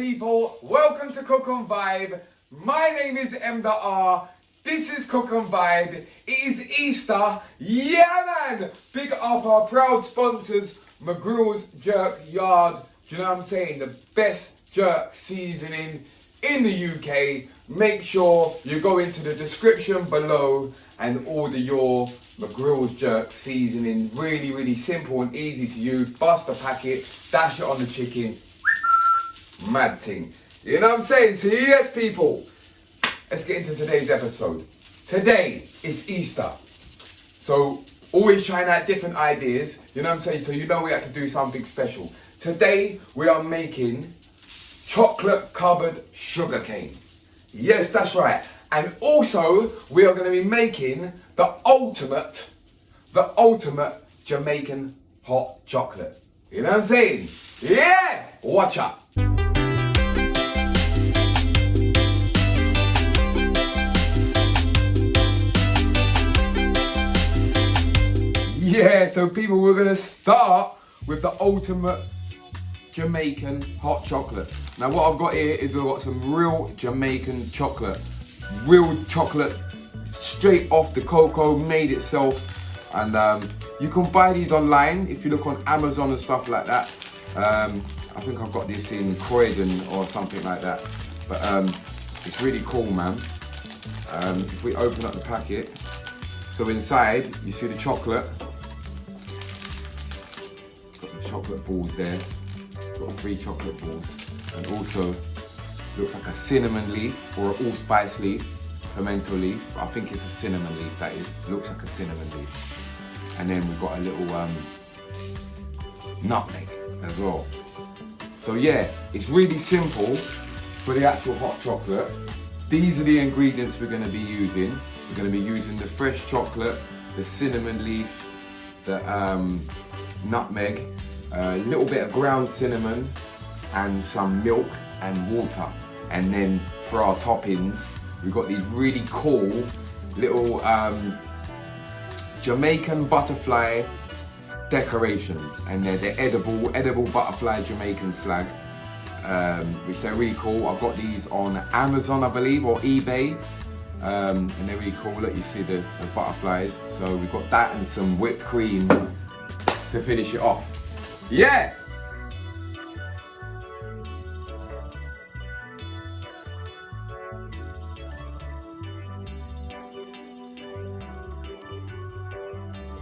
people, welcome to Cook and Vibe. My name is M.R. This is Cook and Vibe. It is Easter. Yeah man! Big up our proud sponsors, McGrill's Jerk Yard. Do you know what I'm saying? The best jerk seasoning in the UK. Make sure you go into the description below and order your McGrill's Jerk seasoning. Really simple and easy to use. Bust a packet, dash it on the chicken. Mad thing. You know what I'm saying? So yes people, let's get into today's episode. Today is Easter. So always trying out different ideas. You know what I'm saying? So you know we have to do something special. Today we are making chocolate covered sugar cane. Yes, that's right. And also we are going to be making the ultimate Jamaican hot chocolate. You know what I'm saying? Yeah! Watch out. Yeah, so people, we're gonna start with the ultimate Jamaican hot chocolate. Now what I've got here is I've got some real Jamaican chocolate. Real chocolate straight off the cocoa, made itself. And you can buy these online if you look on Amazon and stuff like that. I think I've got this in Croydon or something like that. But it's really cool, man. If we open up the packet, so inside you see the chocolate. Chocolate balls there, got 3 chocolate balls, and also looks like a cinnamon leaf or an allspice leaf, pimento leaf. I think it's a cinnamon leaf, that is. Looks like a cinnamon leaf. And then we've got a little nutmeg as well. So yeah, it's really simple for the actual hot chocolate. These are the ingredients we're going to be using. We're going to be using the fresh chocolate, the cinnamon leaf, the nutmeg, a little bit of ground cinnamon and some milk and water. And then for our toppings, we've got these really cool little Jamaican butterfly decorations, and they're edible butterfly Jamaican flag, which they're really cool. I've got these on Amazon, I believe, or eBay, and they're really cool. Look, you see the butterflies. So we've got that and some whipped cream to finish it off. Yeah!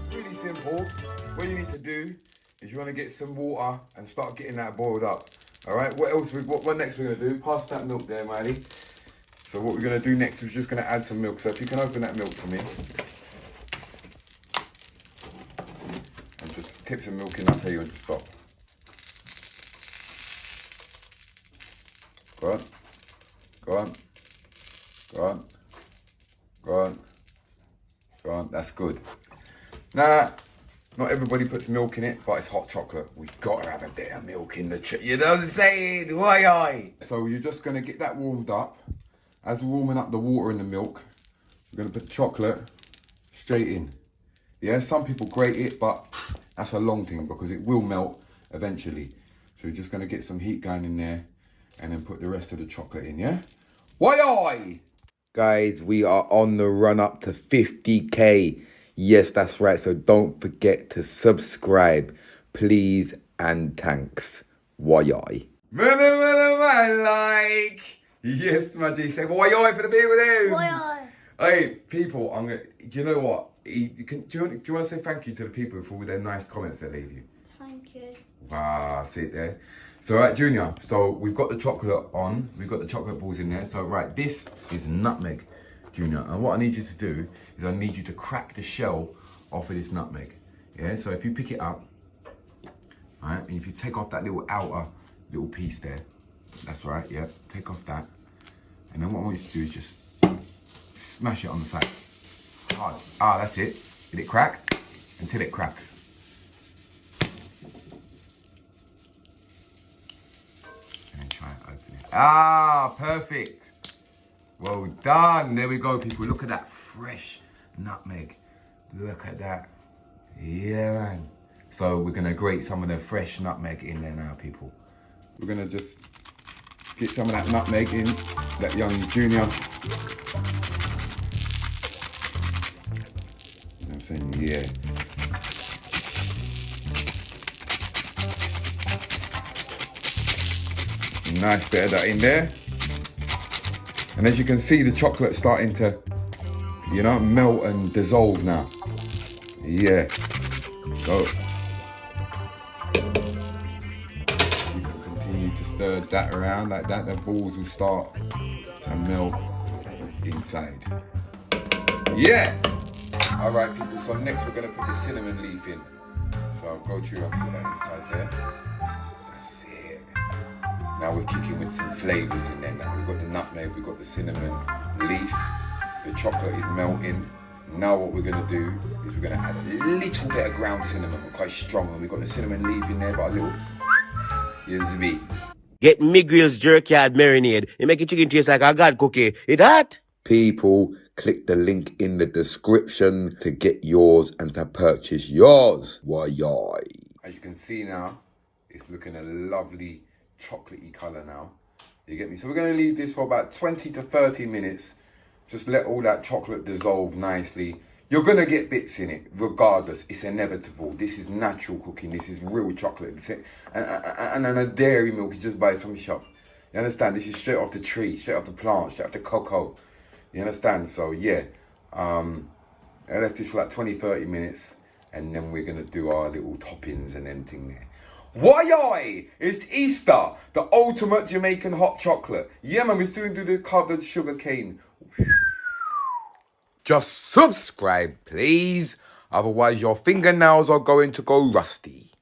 It's really simple. What you need to do is you want to get some water and start getting that boiled up. Alright, what else, what next we're going to do? Pass that milk there, Miley. So what we're going to do next is just going to add some milk. So if you can open that milk for me. And just tip some milk in, I'll tell you when to stop. Go on, go on, go on, go on, go on, that's good. Now, not everybody puts milk in it, but it's hot chocolate. We gotta have a bit of milk in the you know what I'm saying? Why? So you're just gonna get that warmed up. As we're warming up the water and the milk, we're gonna put the chocolate straight in. Yeah, some people grate it, but that's a long thing because it will melt eventually. So we're just gonna get some heat going in there and then put the rest of the chocolate in, yeah? Why? Guys, we are on the run up to 50k. Yes, that's right. So don't forget to subscribe, please and thanks. Why? Like. Yes, my G. Say why for the people there. Why? Hey, people, I'm gonna. Do you know what? Do you want to say thank you to the people for all their nice comments they leave you? Thank you. Wow, see it there. So right, Junior, so we've got the chocolate on, we've got the chocolate balls in there. So right, this is nutmeg, Junior. And what I need you to do is I need you to crack the shell off of this nutmeg. Yeah, so if you pick it up, all right, and if you take off that little outer little piece there, that's right, yeah, take off that. And then what I want you to do is just smash it on the side. Hard. Ah, that's it. Let it crack until it cracks. Try and open it. Ah, perfect. Well done. There we go, people. Look at that fresh nutmeg. Look at that. Yeah, man. So we're going to grate some of the fresh nutmeg in there now, people. We're going to just Get some of that nutmeg in, that young junior. You know what I'm saying? Yeah. Nice bit of that in there. And as you can see, the chocolate's starting to, you know, melt and dissolve now. Yeah. So you can continue to stir that around like that. The balls will start to melt inside. Yeah. All right, people. So next we're gonna put the cinnamon leaf in. So I'll go through and put that inside there. That's it. Now we're kicking with some flavors in there. Now we've got the nutmeg, we've got the cinnamon leaf. The chocolate is melting. Now what we're gonna do is we're gonna add a little bit of ground cinnamon. We're quite strong, and we've got the cinnamon leaf in there, but a little. Here's the beat. Get Miguel's jerkyard marinade. It make your chicken taste like a god cookie. It hot? People, click the link in the description to get yours and to purchase yours. Why, yoy. As you can see now, it's looking a lovely chocolatey colour now. You get me? So we're going to leave this for about 20 to 30 minutes. Just let all that chocolate dissolve nicely. You're going to get bits in it, regardless. It's inevitable. This is natural cooking. This is real chocolate. And a dairy milk you just buy from the shop. You understand? This is straight off the tree, straight off the plant, straight off the cocoa. You understand? So yeah, I left this for like 20, 30 minutes. And then we're going to do our little toppings and everything there. Why? It's Easter, the ultimate Jamaican hot chocolate. Yeah, man, we still do the covered sugar cane. Just subscribe, please. Otherwise, your fingernails are going to go rusty.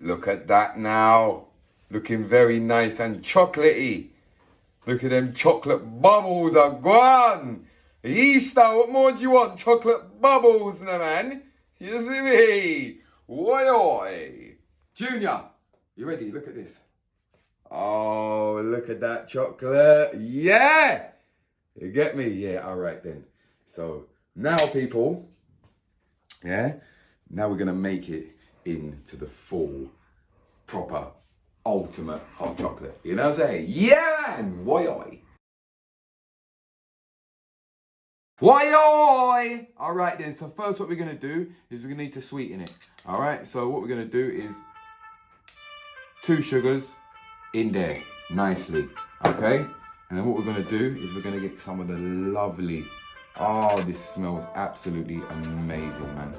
Look at that now. Looking very nice and chocolatey. Look at them chocolate bubbles are gone. Easter, what more do you want? Chocolate bubbles, no man. You see me? Why? Junior, you ready? Look at this. Oh, look at that chocolate. Yeah. You get me? Yeah, all right then. So now, people, yeah, now we're going to make it into the full, proper, ultimate hot chocolate. You know what I'm saying? Yeah, man. Why? Why? All right then, so first what we're going to do is we're going to need to sweeten it. All right, so what we're going to do is 2 sugars in there nicely, okay? And then what we're going to do is we're going to get some of the lovely, oh, this smells absolutely amazing, man.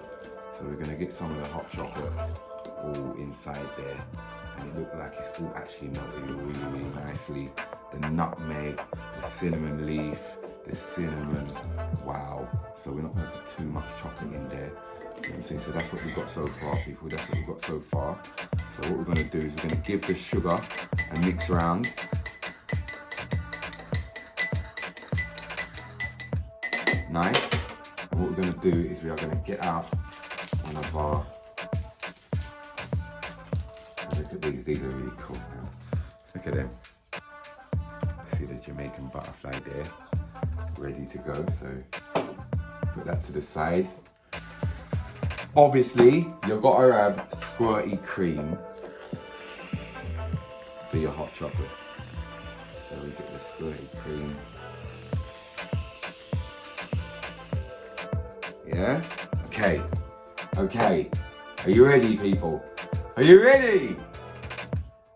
So we're going to get some of the hot chocolate all inside there. And it looks like it's all actually melted really, really nicely. The nutmeg, the cinnamon leaf, the cinnamon, wow. So we're not going to put too much chocolate in there. You know what I'm saying? So that's what we've got so far, people. That's what we've got so far. So what we're going to do is we're going to give the sugar a mix around. Nice. And what we're going to do is we are going to get out one of our, look at these are really cool now. Look at them. See the Jamaican butterfly there, ready to go. So put that to the side. Obviously, you've got to have squirty cream for your hot chocolate. So we get the squirty cream. Yeah? Okay. Okay. Are you ready, people? Are you ready?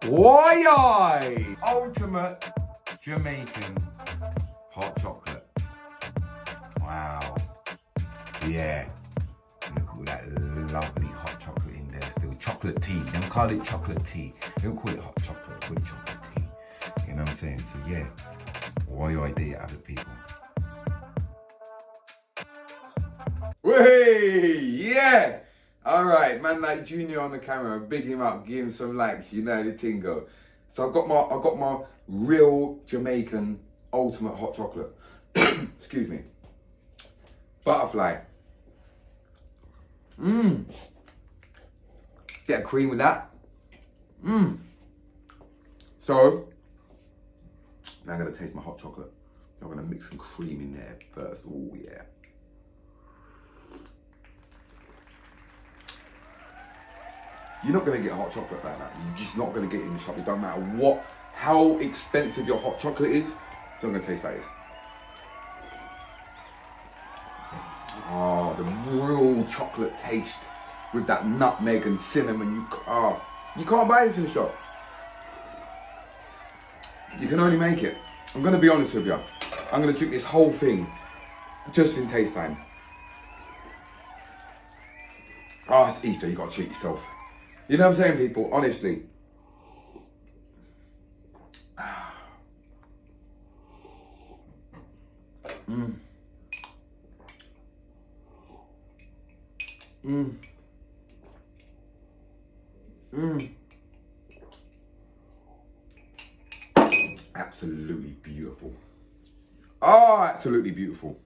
Why? Ultimate Jamaican hot chocolate. Wow. Yeah. Look at all that lovely hot chocolate in there still. Chocolate tea. Don't call it chocolate tea. Don't call it hot chocolate. Call it chocolate tea. You know what I'm saying? So yeah. Why you idea of it, people? Way! Yeah! Alright, man like Junior on the camera, big him up, give him some likes, you know the tingo. So I've got my real Jamaican ultimate hot chocolate. Excuse me. Butterfly. Get a cream with that. So now I'm gonna taste my hot chocolate. I'm gonna mix some cream in there first. Oh yeah. You're not going to get hot chocolate like that. You're just not going to get it in the shop. It don't matter what how expensive your hot chocolate is, it's not gonna taste like this. Oh, the real chocolate taste with that nutmeg and cinnamon. You can't buy this in the shop. You can only make it. I'm gonna be honest with you. I'm gonna drink this whole thing just in taste time. Oh, it's Easter, you gotta treat yourself. You know what I'm saying, people? Honestly. Mm. Mm. Mm. Absolutely beautiful. Oh, absolutely beautiful.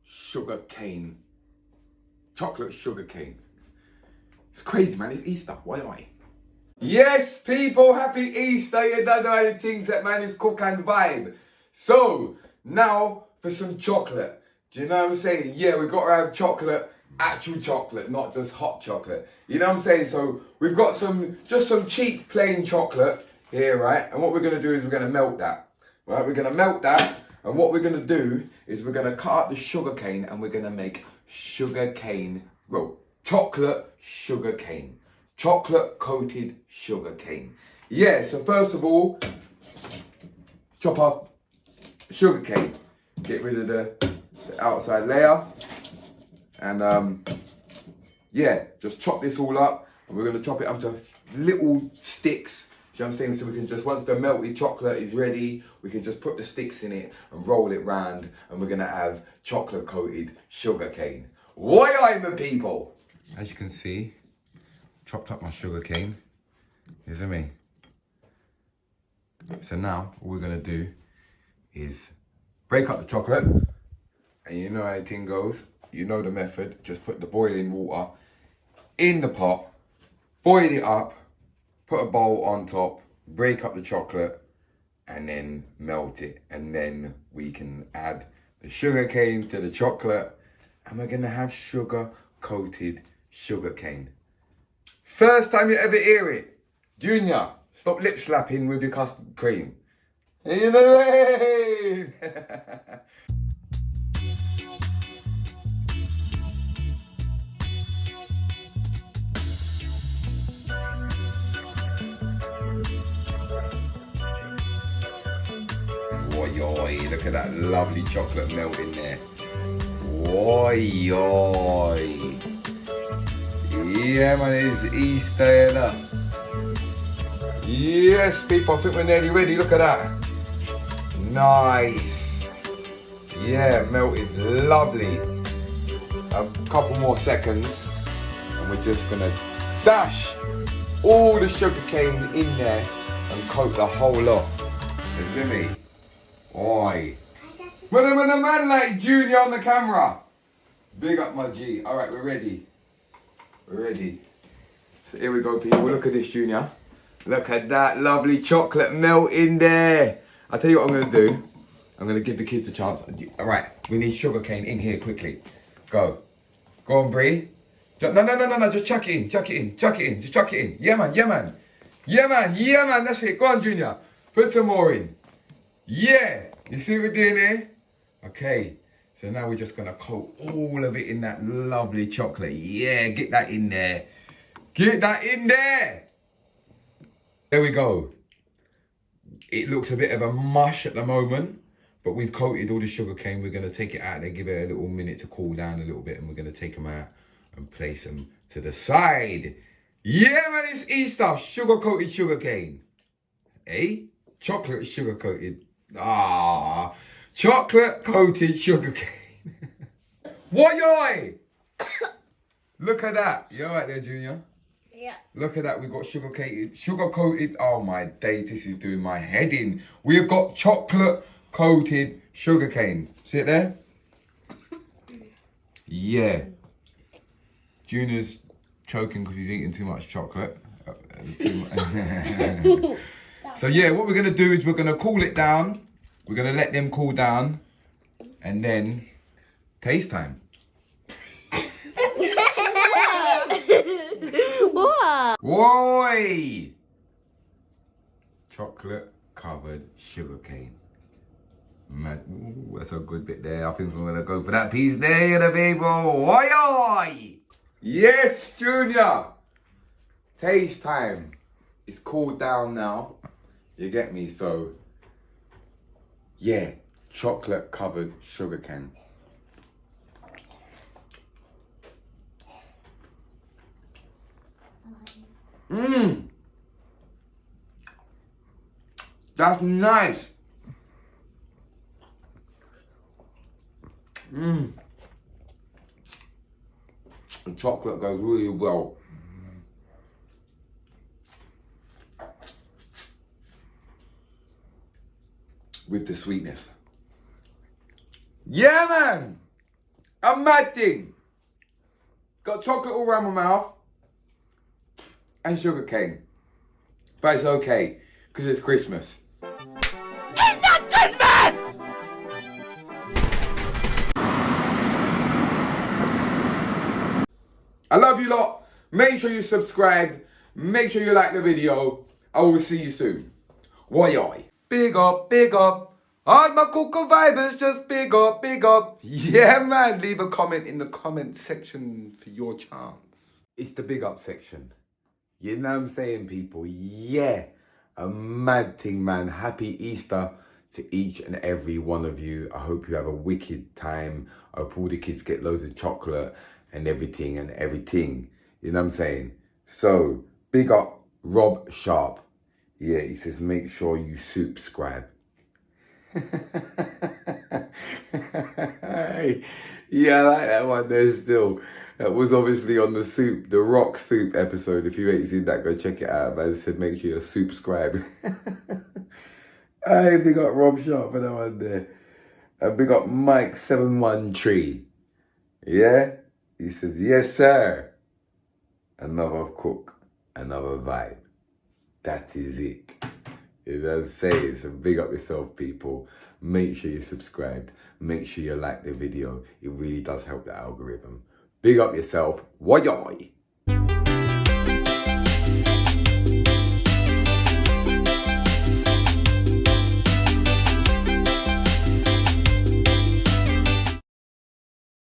Sugar cane. Chocolate sugar cane. It's crazy, man. It's Easter. Why am I? Yes, people. Happy Easter. You don't know any things that, man, is cook and vibe. So, now for some chocolate. Do you know what I'm saying? Yeah, we got to have chocolate. Actual chocolate, not just hot chocolate. You know what I'm saying? So, we've got just some cheap plain chocolate here, right? And what we're going to do is we're going to melt that. Right? We're going to melt that. And what we're going to do is we're going to cut up the sugar cane and we're going to make sugar cane, well, chocolate sugar cane. Chocolate coated sugar cane. Yeah, so first of all, chop off sugar cane. Get rid of the outside layer. And yeah, just chop this all up. And we're going to chop it up to little sticks. Do you know what I'm saying? So we can just, once the melted chocolate is ready, we can just put the sticks in it and roll it round. And we're going to have chocolate coated sugar cane. Why I'm a people? As you can see, chopped up my sugar cane. You see me? So now all we're going to do is break up the chocolate. And you know how the thing goes. You know the method. Just put the boiling water in the pot, boil it up, put a bowl on top, break up the chocolate, and then melt it. And then we can add the sugar cane to the chocolate, and we're gonna have sugar coated sugar cane. First time you ever hear it. Junior, stop lip slapping with your custard cream. You know what I mean? Oi, look at that lovely chocolate melt in there. Oi. Yeah, man, it's Easter, you know? Yes, people, I think we're nearly ready. Look at that. Nice. Yeah, melted lovely. A couple more seconds, and we're just gonna dash all the sugar cane in there and coat the whole lot. You see me? Oi. When a man like Junior on the camera. Big up my G. Alright, we're ready. We're ready. So here we go, people. Look at this, Junior. Look at that lovely chocolate melt in there. I'll tell you what I'm going to do. I'm going to give the kids a chance. Alright, we need sugar cane in here quickly. Go. Go on, Bree. No. Just chuck it in. Just chuck it in. Yeah, man. That's it. Go on, Junior. Put some more in. Yeah, you see what we're doing here? Okay, so now we're just gonna coat all of it in that lovely chocolate. Yeah, get that in there. There we go. It looks a bit of a mush at the moment, but we've coated all the sugar cane. We're gonna take it out there, give it a little minute to cool down a little bit, and we're gonna take them out and place them to the side. Yeah, man, it's Easter. Sugar coated sugar cane. Eh? Chocolate sugar coated. Chocolate coated sugar cane. What, yoy? Look at that. You alright there, Junior? Yeah. Look at that. We've got sugar coated. Oh my days, this is doing my head in. We've got chocolate coated sugar cane. See it there? Yeah. Junior's choking because he's eating too much chocolate. So yeah, what we're going to do is we're going to cool it down. We're going to let them cool down. And then, taste time. What? Oi! chocolate covered sugarcane. Man, ooh, that's a good bit there. I think I'm gonna go for that piece there, the people. Oi, oi! Yes, Junior. Taste time. It's cooled down now. You get me? So, yeah, chocolate covered sugarcane. Mmm. That's nice. Mmm. The chocolate goes really well. With the sweetness. Yeah, man. A mad thing. Got chocolate all around my mouth. And sugar cane. But it's okay, because it's Christmas. It's not Christmas! I love you lot. Make sure you subscribe. Make sure you like the video. I will see you soon. Why? Big up, big up. All my Coco Vibers, just big up, big up. Yeah, man. Leave a comment in the comment section for your chance. It's the big up section. You know what I'm saying, people? Yeah. A mad thing, man. Happy Easter to each and every one of you. I hope you have a wicked time. I hope all the kids get loads of chocolate and everything. You know what I'm saying? So, big up Rob Sharp. Yeah, he says, make sure you subscribe. Yeah, I like that one there still. That was obviously on the soup, the rock soup episode. If you ain't seen that, go check it out. Man said, make sure you subscribe. Hey, big up Rob Sharp for that one there. And big up Mike713. Yeah? He says, yes, sir. Another cook, another vibe. That is it. You know what I'm saying? So big up yourself, people. Make sure you subscribe. Make sure you like the video. It really does help the algorithm. Big up yourself. Why?